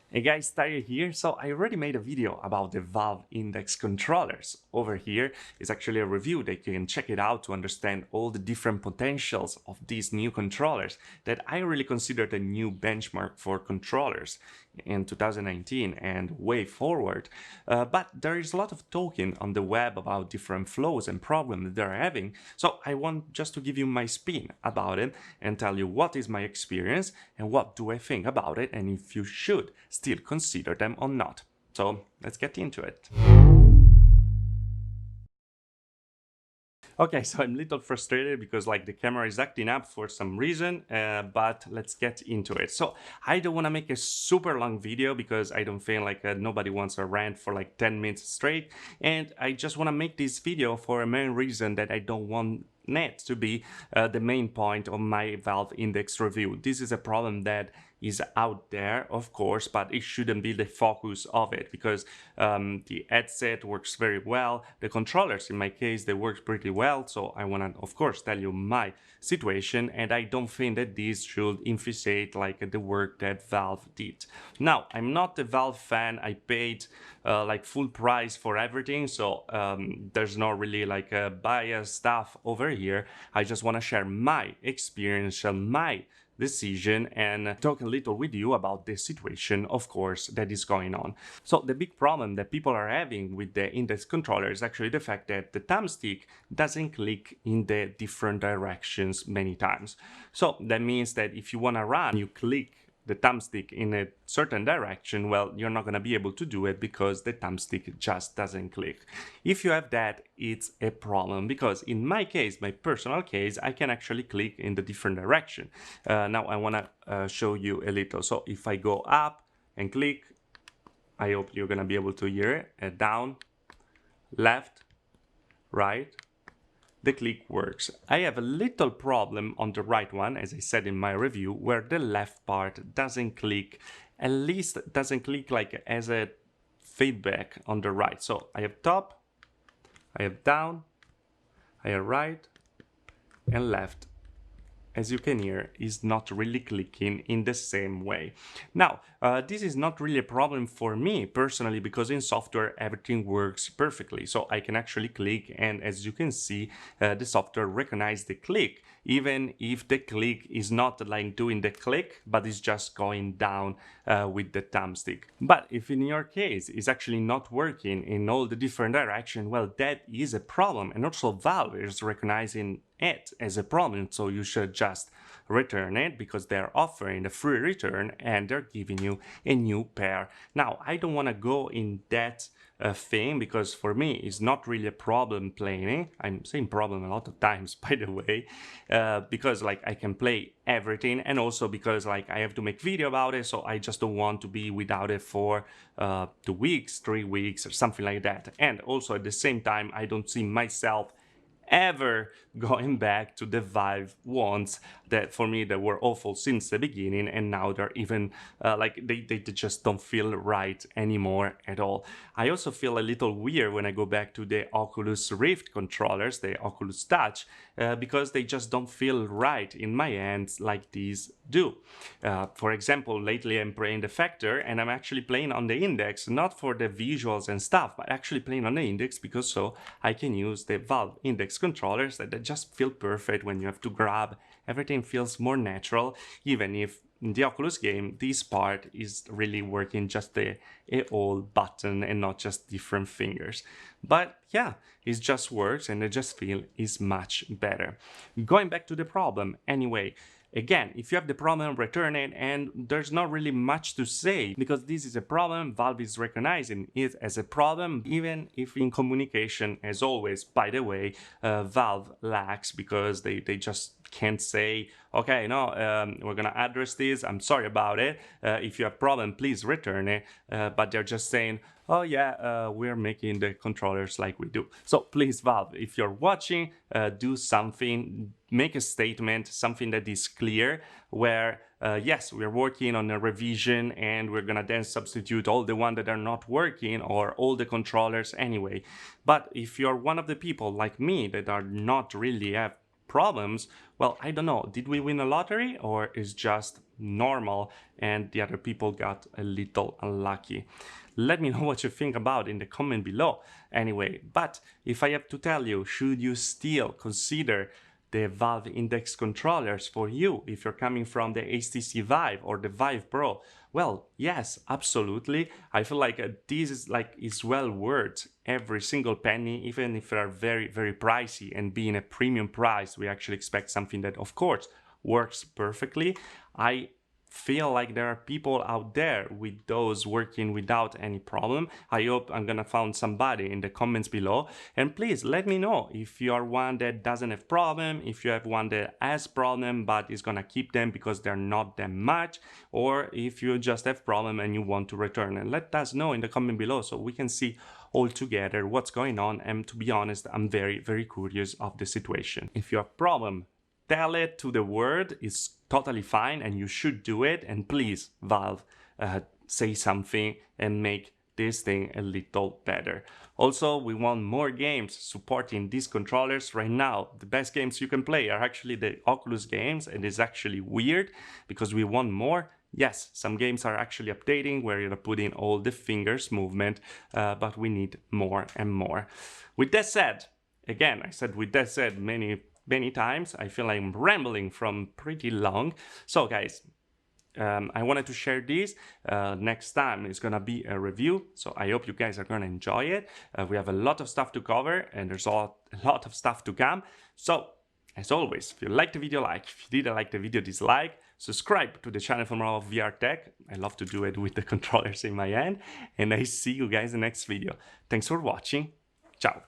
Hey guys, Tyre here. So I already made a video about the Valve Index controllers. Over here is actually a review that you can check it out to understand all the different potentials of these new controllers that I really consider the new benchmark for controllers in 2019 and way forward. But there is a lot of talking on the web about different flows and problems that they're having. So I want just to give you my spin about it and tell you what is my experience and what do I think about it and if you should still consider them or not. So let's get into it. Okay, so I'm a little frustrated because the camera is acting up for some reason, but let's get into it. So I don't want to make a super long video because I don't feel like nobody wants a rant for 10 minutes straight. And I just want to make this video for a main reason that I don't want net to be the main point of my Valve Index review. This is a problem that is out there, of course, but it shouldn't be the focus of it because the headset works very well. The controllers, in my case, they work pretty well. So I want to, of course, tell you my situation, and I don't think that this should infiltrate the work that Valve did. Now, I'm not a Valve fan. I paid full price for everything, so there's not really a bias stuff over here. I just want to share my experience, my decision, and talk a little with you about the situation, of course, that is going on. So the big problem that people are having with the index controller is actually the fact that the thumbstick doesn't click in the different directions many times. So that means that if you want to run, you click the thumbstick in a certain direction, well, you're not going to be able to do it because the thumbstick just doesn't click. If you have that, it's a problem because in my case, my personal case, I can actually click in the different direction. Now I want to show you a little. So if I go up and click, I hope you're going to be able to hear it. Down, left, right, the click works. I have a little problem on the right one, as I said in my review, where the left part doesn't click, at least doesn't click as a feedback on the right. So I have top, I have down, I have right, and left. As you can hear, is not really clicking in the same way. Now, this is not really a problem for me personally because in software everything works perfectly. So I can actually click, and as you can see, the software recognizes the click, even if the click is not doing the click, but is just going down with the thumbstick. But if in your case it's actually not working in all the different directions, well, that is a problem. And also Valve is recognizing it as a problem, so you should just return it because they're offering a free return and they're giving you a new pair. Now, I don't want to go in that thing because for me it's not really a problem playing. I'm saying problem a lot of times, by the way, because I can play everything, and also because I have to make video about it, so I just don't want to be without it for 2 weeks, 3 weeks, or something like that. And also at the same time, I don't see myself ever going back to the Vive ones that for me that were awful since the beginning, and now they're even they just don't feel right anymore at all. I also feel a little weird when I go back to the Oculus Rift controllers, the Oculus Touch, because they just don't feel right in my hands like these do. For example, lately I'm playing the Factor and I'm actually playing on the Index, not for the visuals and stuff, but actually playing on the Index because so I can use the Valve Index controllers that just feel perfect when you have to grab. Everything feels more natural, even if in the Oculus game, this part is really working just a whole button and not just different fingers. But yeah, it just works and I just feel is much better. Going back to the problem, anyway, again, if you have the problem, return it, and there's not really much to say because this is a problem. Valve is recognizing it as a problem, even if in communication, as always, by the way, Valve lacks because they just can't say, okay, no, we're gonna address this, I'm sorry about it, if you have a problem, please return it, but they're just saying, oh yeah, we're making the controllers like we do. So please, Valve, if you're watching, do something, make a statement, something that is clear, where yes, we're working on a revision and we're gonna then substitute all the ones that are not working or all the controllers anyway. But if you're one of the people like me that are not really have problems, well, I don't know, did we win a lottery or is just normal and the other people got a little unlucky? Let me know what you think about in the comment below. Anyway, but if I have to tell you, should you still consider the Valve Index controllers for you if you're coming from the HTC Vive or the Vive Pro? Well, yes, absolutely. I feel like this is well worth every single penny, even if they are very, very pricey, and being a premium price, we actually expect something that, of course, works perfectly. I feel like there are people out there with those working without any problem. I hope I'm gonna find somebody in the comments below, and please let me know if you are one that doesn't have problem, if you have one that has problem but is gonna keep them because they're not that much, or if you just have problem and you want to return, and let us know in the comment below so we can see all together what's going on. And to be honest, I'm very, very curious of the situation. If you have problem, tell it to the world. It's totally fine and you should do it. And please, Valve, say something and make this thing a little better. Also, we want more games supporting these controllers. Right now, the best games you can play are actually the Oculus games, and it's actually weird because we want more. Yes, some games are actually updating where you're putting all the fingers movement, but we need more and more. With that said, again, I said with that said many times, I feel like I'm rambling from pretty long. So guys, I wanted to share this. Next time is gonna be a review, so I hope you guys are gonna enjoy it. We have a lot of stuff to cover and there's a lot of stuff to come. So as always, if you liked the video, like. If you didn't like the video, dislike. Subscribe to the channel for more of VR tech. I love to do it with the controllers in my hand, and I see you guys in the next video. Thanks for watching. Ciao.